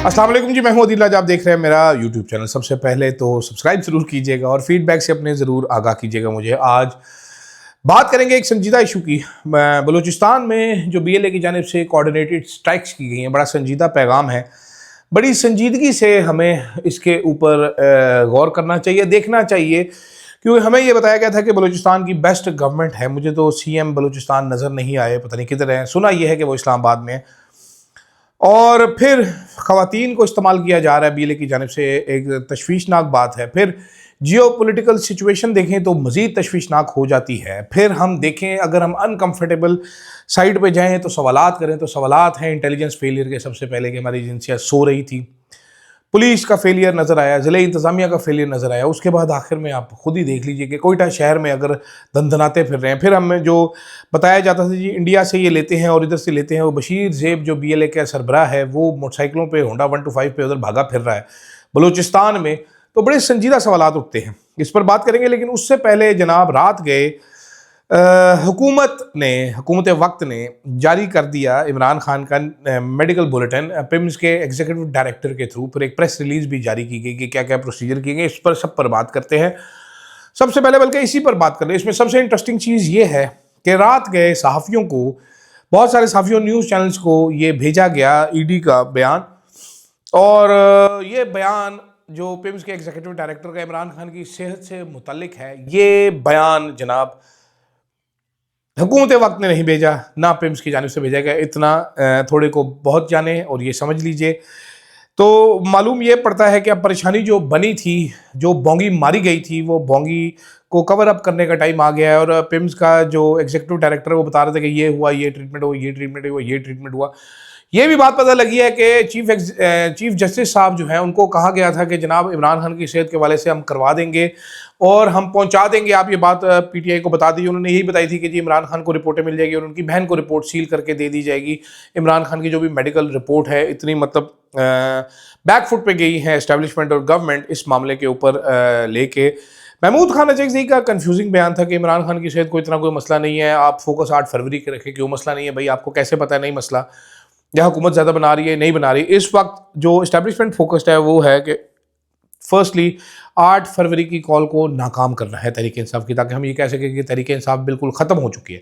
अस्सलाम वालेकुम जी, मैं हूं अदील। आप देख रहे हैं मेरा यूट्यूब चैनल। सबसे पहले तो सब्सक्राइब ज़रूर कीजिएगा और फीडबैक से अपने ज़रूर आगाह कीजिएगा मुझे। आज बात करेंगे एक संजीदा इशू की। बलूचिस्तान में जो BLA की जानिब से कोऑर्डिनेटेड स्ट्राइक्स की गई हैं, बड़ा संजीदा पैगाम है। बड़ी संजीदगी से हमें इसके ऊपर गौर करना चाहिए, देखना चाहिए, क्योंकि हमें ये बताया गया था कि बलूचिस्तान की बेस्ट गवर्नमेंट है। मुझे तो CM बलूचिस्तान नज़र नहीं आए, पता नहीं किधर हैं। सुना यह है कि वो इस्लामाबाद में है और फिर ख़वातीन को इस्तेमाल किया जा रहा है BLA की जानिब से। एक तशवीशनाक बात है। फिर जियो पोलिटिकल सिचुएशन देखें तो मज़ीद तशवीशनाक हो जाती है। फिर हम देखें, अगर हम अनकम्फर्टेबल साइड पे जाएं तो सवालात करें तो सवालात हैं इंटेलिजेंस फेलियर के। सबसे पहले कि हमारी एजेंसियाँ सो रही थी, पुलिस का फेलियर नज़र आया, ज़िले इंतज़ामिया का फेलियर नज़र आया। उसके बाद आखिर में आप खुद ही देख लीजिए कि कोयटा शहर में अगर धंधनाते फिर रहे हैं। फिर हमें जो बताया जाता था जी इंडिया से ये लेते हैं और इधर से लेते हैं, वो बशीर ज़ेब जो BLA का सरबराह है वो मोटरसाइकिलों पे होंडा 125 पे उधर भागा फिर रहा है बलूचिस्तान में। तो बड़े संजीदा सवालात उठते हैं, इस पर बात करेंगे। लेकिन उससे पहले जनाब, रात गए हुकूमत वक्त ने जारी कर दिया इमरान खान का मेडिकल बुलेटिन। पिम्स के एग्जीक्यूटिव डायरेक्टर के थ्रू फिर एक प्रेस रिलीज भी जारी की गई कि क्या क्या प्रोसीजर किए गए। इस पर सब पर बात करते हैं। सबसे पहले बल्कि इसी पर बात कर रहे हैं। इसमें सबसे इंटरेस्टिंग चीज़ ये है कि रात गए सहाफ़ियों को, बहुत सारे सहाफ़ियों, न्यूज़ चैनल्स को ये भेजा गया ED का बयान। और ये बयान जो पिम्स के एग्जीक्यूटिव डायरेक्टर का इमरान खान की सेहत से मुतल्लिक है, ये बयान जनाब हुकूमत वक्त ने नहीं भेजा, ना पिम्स की जानिब से भेजा गया। इतना थोड़े को बहुत जाने और ये समझ लीजिए। तो मालूम ये पड़ता है कि अब परेशानी जो बनी थी, जो बोंगी मारी गई थी, वो बोंगी को कवर अप करने का टाइम आ गया है। और पिम्स का जो एग्जीक्यूटिव डायरेक्टर है वो बता रहे थे कि ये हुआ, ये ट्रीटमेंट हुआ, ये ट्रीटमेंट हुआ, ये ट्रीटमेंट हुआ। ये भी बात पता लगी है कि चीफ जस्टिस साहब जो हैं उनको कहा गया था कि जनाब इमरान खान की सेहत के हवाले से हम करवा देंगे और हम पहुंचा देंगे। आप ये बात PTI को बता दीजिए। उन्होंने यही बताई थी कि जी इमरान खान को रिपोर्टें मिल जाएगी और उनकी बहन को रिपोर्ट सील करके दे दी जाएगी। इमरान खान की जो भी मेडिकल रिपोर्ट है, इतनी मतलब बैकफुट पे गई है एस्टेब्लिशमेंट और गवर्नमेंट इस मामले के ऊपर लेके। महमूद खान अजगज़ई का कंफ्यूजिंग बयान था कि इमरान खान की सेहत को इतना कोई मसला नहीं है, आप फोकस 8 फरवरी के रखें। क्यों मसला नहीं है भाई? आपको कैसे पता है नहीं मसला? या हुकूमत ज़्यादा बना रही है, नहीं बना रही? इस वक्त जो एस्टेब्लिशमेंट फोकस्ड है वो है कि फर्स्टली 8 फरवरी की कॉल को नाकाम करना है तहरीक इंसाफ की, ताकि हम ये कह सकें कि तहरीक इंसाफ बिल्कुल ख़त्म हो चुकी है।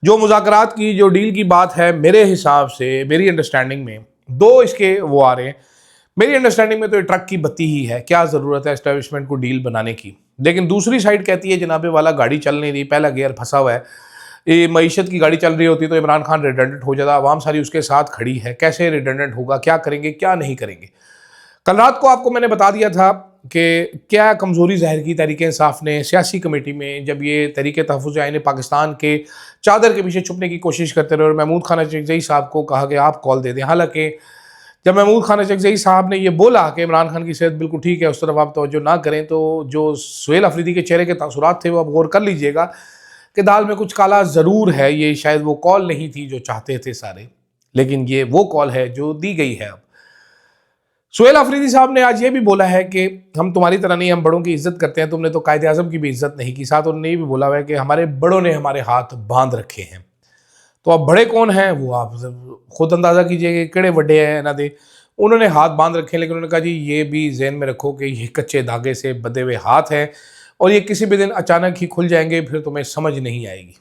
जो मुज़ाकरात की जो डील की बात है, मेरे हिसाब से, मेरी अंडरस्टैंडिंग में दो इसके वो आ रहे हैं। मेरी अंडरस्टैंडिंग में तो ये ट्रक की बत्ती ही है। क्या ज़रूरत है एस्टेब्लिशमेंट को डील बनाने की? लेकिन दूसरी साइड कहती है जनाबे वाला गाड़ी चल नहीं रही, पहला गियर फंसा हुआ है। ये मईशत की गाड़ी चल रही होती तो इमरान खान रिडंडेंट हो जाता, आवाम सारी उसके साथ खड़ी है। कैसे रिडंडेंट होगा? क्या करेंगे, क्या नहीं करेंगे? कल रात को आपको मैंने बता दिया था कि क्या कमज़ोरी ज़ाहिर की तहरीक इंसाफ ने सियासी कमेटी में, जब ये तहरीक तहफ़्फ़ुज़ आईन पाकिस्तान के चादर के पीछे छुपने की कोशिश करते रहे और महमूद खान अजगज़ई साहब को कहा कि आप कॉल दे दें। हालांकि जब महमूद खान अजगज़ई साहब ने ये बोला कि इमरान खान की सेहत बिल्कुल ठीक है, उस तरफ आप तवज्जो ना करें, तो जो सुहेल अफरीदी के चेहरे के तासुरात थे वो आप गौर कर लीजिएगा कि दाल में कुछ काला ज़रूर है। ये शायद वो कॉल नहीं थी जो चाहते थे सारे, लेकिन ये वो कॉल है जो दी गई है। अब सुहेल अफरीदी साहब ने आज ये भी बोला है कि हम तुम्हारी तरह नहीं, हम बड़ों की इज्जत करते हैं, तुमने तो कायदे आज़म की भी इज्जत नहीं की। साथ उन्होंने ये भी बोला है कि हमारे बड़ों ने हमारे हाथ बांध रखे हैं। तो अब बड़े कौन हैं वो आप खुद अंदाज़ा कीजिए कि केड़े बड़े हैं ना दे। उन्होंने हाथ बांध रखे हैं, लेकिन उन्होंने कहा जी ये भी जहन में रखो कि ये कच्चे धागे से बंधे हुए हाथ हैं और ये किसी भी दिन अचानक ही खुल जाएंगे, फिर तुम्हें समझ नहीं आएगी।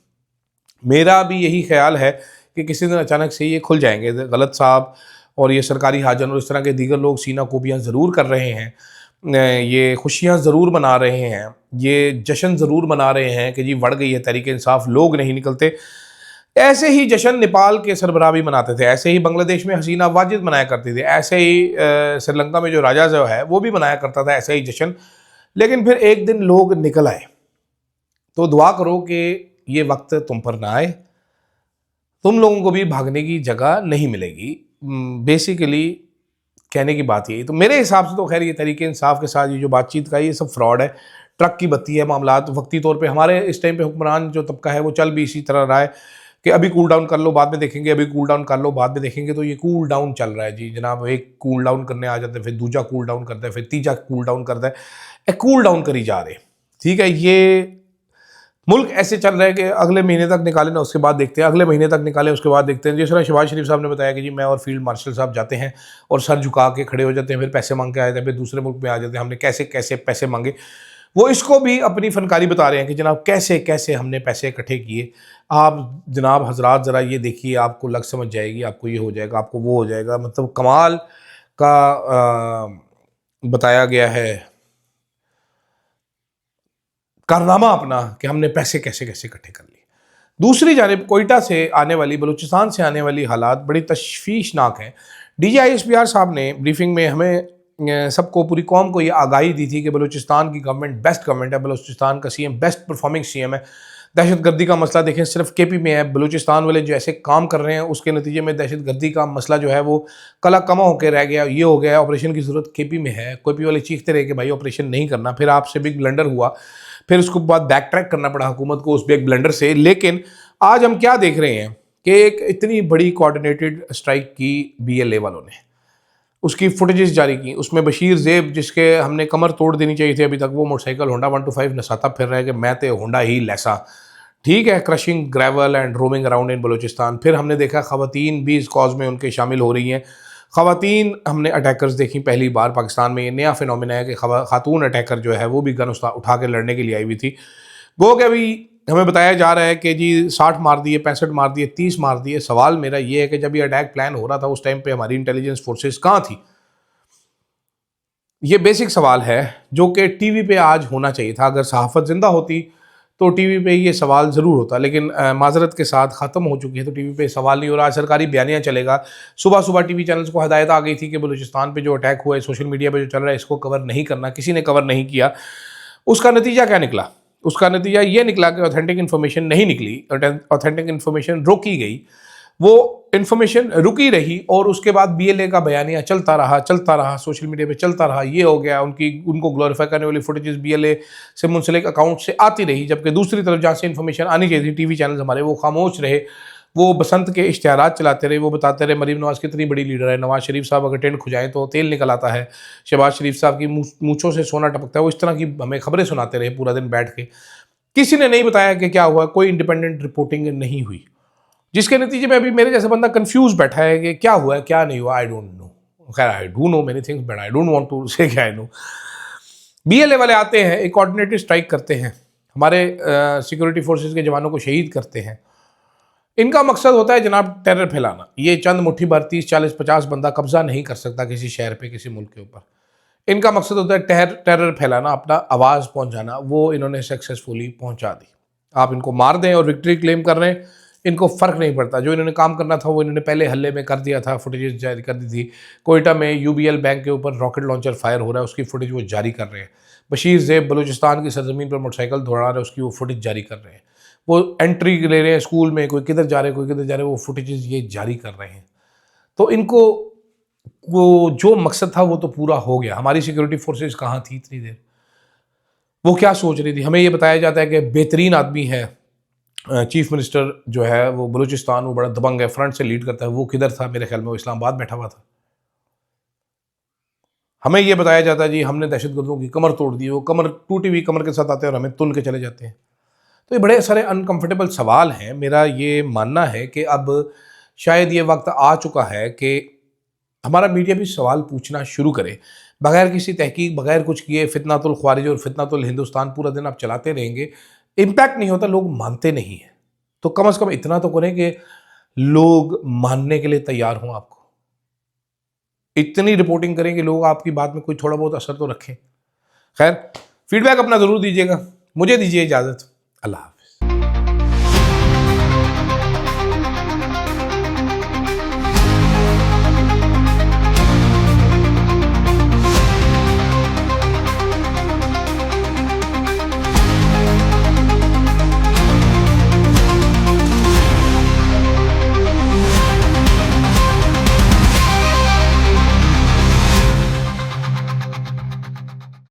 मेरा भी यही ख्याल है कि किसी दिन अचानक से ये खुल जाएंगे। गलत साहब और ये सरकारी हाजन और इस तरह के दीगर लोग सीना कोबियाँ ज़रूर कर रहे हैं, ये खुशियाँ ज़रूर मना रहे हैं, ये जश्न ज़रूर मना रहे हैं कि जी बढ़ गई है तहरीक इंसाफ, लोग नहीं निकलते। ऐसे ही जश्न नेपाल के सरबराह भी मनाते थे, ऐसे ही बांग्लादेश में हसीना वाजिद मनाया करती थी, ऐसे ही श्रीलंका में जो राजा जो है वो भी मनाया करता था ऐसा ही जश्न। लेकिन फिर एक दिन लोग निकल आए। तो दुआ करो कि ये वक्त तुम पर ना आए, तुम लोगों को भी भागने की जगह नहीं मिलेगी। बेसिकली कहने की बात यही। तो मेरे हिसाब से तो खैर ये तहरीक इंसाफ के साथ ये जो बातचीत का ये सब फ्रॉड है, ट्रक की बत्ती है मामलात। वक्ती तौर पे हमारे इस टाइम पे हुक्मरान जो तबका है वो चल भी इसी तरह रहा है कि अभी कूल डाउन कर लो बाद में देखेंगे, अभी कूल डाउन कर लो बाद में देखेंगे। तो ये कूल डाउन चल रहा है जी जनाब। एक कूल डाउन करने आ जाते हैं, फिर दूसरा कूल डाउन करता है, फिर तीसरा कूल डाउन करता है, कूल डाउन करी जा रहे। ठीक है, ये मुल्क ऐसे चल रहा है कि अगले महीने तक निकाले ना उसके बाद देखते हैं, अगले महीने तक निकाले उसके बाद देखते हैं। जिस तरह शहबाज शरीफ साहब ने बताया कि जी मैं और फील्ड मार्शल साहब जाते हैं और सर झुका के खड़े हो जाते हैं, फिर पैसे मांग के आ जाते हैं, फिर दूसरे मुल्क में आ जाते हैं, हमने कैसे कैसे पैसे मांगे। वो इसको भी अपनी फनकारी बता रहे हैं कि जनाब कैसे कैसे हमने पैसे इकट्ठे किए। आप जनाब हजरात ज़रा ये देखिए, आपको लग समझ जाएगी, आपको ये हो जाएगा, आपको वो हो जाएगा। मतलब कमाल का बताया गया है कारनामा अपना कि हमने पैसे कैसे कैसे इकट्ठे कर लिए। दूसरी जानिब कोयटा से आने वाली, बलूचिस्तान से आने वाली हालात बड़ी तशवीशनाक हैं। DGISPR साहब ने ब्रीफिंग में हमें सबको, पूरी कौम को ये आगाही दी थी कि बलूचिस्तान की गवर्नमेंट बेस्ट गवर्नमेंट है, बलूचिस्तान का CM बेस्ट परफॉर्मिंग CM है। दहशत गर्दी का मसला देखें सिर्फ KP में है, बलूचिस्तान वाले जो ऐसे काम कर रहे हैं उसके नतीजे में दहशत गर्दी का मसला जो है वो कला कमा होकर रह गया। ये हो गया, ऑपरेशन की ज़रूरत KP में है। KP वाले चीखते रहे कि भाई ऑपरेशन नहीं करना, फिर आपसे बिग ब्लंडर हुआ, फिर उसके बाद बैक ट्रैक करना पड़ा हुकूमत को उस बिग ब्लंडर से। लेकिन आज हम क्या देख रहे हैं कि एक इतनी बड़ी कोऑर्डिनेटेड स्ट्राइक की BLA वालों ने, उसकी फुटेजेस जारी की, उसमें बशीर ज़ेब जिसके हमने कमर तोड़ देनी चाहिए थी अभी तक, वो मोटरसाइकिल होंडा 125 नसाता फिर रहा है कि मैं तो होंडा ही लैसा, ठीक है, crushing gravel and roaming around in Balochistan. फिर हमने देखा ख़वातीन भी इस कॉज में उनके शामिल हो रही हैं। ख़वातीन हमने अटैकर्स देखी पहली बार पाकिस्तान में। ये नया फिनोमिना है कि खातून अटैकर जो है वो भी गन उठा के लड़ने के लिए आई हुई थी। गो कि अभी हमें बताया जा रहा है कि जी 60 मार दिए, 65 मार दिए, 30 मार दिए। सवाल मेरा ये है कि जब ये अटैक प्लान हो रहा था उस टाइम पे हमारी इंटेलिजेंस फोर्सेस कहाँ थी? ये बेसिक सवाल है जो कि टीवी पे आज होना चाहिए था। अगर सहाफ़त ज़िंदा होती तो टीवी पे ये सवाल ज़रूर होता, लेकिन माजरत के साथ ख़त्म हो चुकी है तो टीवी पे सवाल नहीं हो रहा। सरकारी बयानिया चलेगा। सुबह सुबह टीवी चैनल्स को हदायत आ गई थी कि बलूचिस्तान पे जो अटैक हुआ है, सोशल मीडिया पे जो चल रहा है, इसको कवर नहीं करना। किसी ने कवर नहीं किया। उसका नतीजा क्या निकला? उसका नतीजा ये निकला कि ऑथेंटिक इन्फॉर्मेशन नहीं निकली, ऑथेंटिक इन्फॉर्मेशन रोकी गई। वो इन्फॉर्मेशन रुकी रही और उसके बाद BLA का बयानिया चलता रहा, सोशल मीडिया पे चलता रहा। ये हो गया, उनको ग्लोरीफाई करने वाली फुटेजेस BLA से मुंसलिक अकाउंट से आती रही, जबकि दूसरी तरफ जहाँ से इन्फॉर्मेशन आनी चाहिए थी, टीवी चैनल्स हमारे वो खामोश रहे। वो बसंत के इश्तिहारात चलाते रहे, वो बताते रहे मरीम नवाज़ कितनी बड़ी लीडर है, नवाज़ शरीफ साहब अगर टेंट खुजाएं तो तेल निकल आता है, शहबाज शरीफ साहब की मूँछों से सोना टपकता है। वो इस तरह की हमें खबरें सुनाते रहे पूरा दिन बैठ के। किसी ने नहीं बताया कि क्या हुआ, कोई इंडिपेंडेंट रिपोर्टिंग नहीं हुई, जिसके नतीजे में अभी मेरे जैसा बंदा कंफ्यूज बैठा है कि क्या हुआ है क्या नहीं हुआ। I don't know. खैर, I do know many things but I don't want to say कि आई नो। BLA वाले आते हैं, एक कोऑर्डिनेटेड स्ट्राइक करते हैं, हमारे सिक्योरिटी फोर्सेस के जवानों को शहीद करते हैं। इनका मकसद होता है जनाब टेरर फैलाना। ये चंद मुट्ठी भर 30 40 50 बंदा कब्जा नहीं कर सकता किसी शहर पे, किसी मुल्क के ऊपर। इनका मकसद होता है टेरर फैलाना, अपना आवाज़ पहुंचाना। वो इन्होंने सक्सेसफुली पहुंचा दी। आप इनको मार दें और विक्ट्री क्लेम कर रहे हैं, इनको फ़र्क नहीं पड़ता। जो इन्होंने काम करना था वो इन्होंने पहले हल्ले में कर दिया था, फुटेजेस जारी कर दी थी। कोयटा में UBL बैंक के ऊपर रॉकेट लॉन्चर फायर हो रहा है, उसकी फुटेज वो जारी कर रहे हैं। बशीर ज़ेब बलूचिस्तान की सरजमीन पर मोटरसाइकिल दौड़ा रहे हैं, उसकी वो फुटेज जारी कर रहे हैं। वो एंट्री ले रहे हैं स्कूल में, कोई किधर जा रहे हैं, कोई किधर जा रहे हैं, वो फुटेजेस ये जारी कर रहे हैं। तो इनको वो जो मकसद था वो तो पूरा हो गया। हमारी सिक्योरिटी फोर्सेस कहाँ थी इतनी देर? वो क्या सोच रही थी? हमें ये बताया जाता है कि बेहतरीन आदमी है चीफ मिनिस्टर जो है वो बलूचिस्तान, वो बड़ा दबंग है, फ्रंट से लीड करता है। वो किधर था? मेरे ख्याल में वो इस्लामाबाद बैठा हुआ था। हमें ये बताया जाता है जी हमने दहशतगर्दों की कमर तोड़ दी। वो कमर टूटी हुई कमर के साथ आते हैं और हमें तुल के चले जाते हैं। तो ये बड़े सारे अनकंफर्टेबल सवाल हैं। मेरा ये मानना है कि अब शायद ये वक्त आ चुका है कि हमारा मीडिया भी सवाल पूछना शुरू करे, बगैर किसी तहकीक, बगैर कुछ किए फितनातुल ख्वारिज और फितनातुल हिंदुस्तान पूरा दिन आप चलाते रहेंगे, इम्पैक्ट नहीं होता, लोग मानते नहीं हैं। तो कम से कम इतना तो करें कि लोग मानने के लिए तैयार हों आपको। इतनी रिपोर्टिंग करें कि लोग आपकी बात में कोई थोड़ा बहुत असर तो रखें। खैर, फीडबैक अपना ज़रूर दीजिएगा। मुझे दीजिए इजाज़त। अल्लाह हाफ़िज़।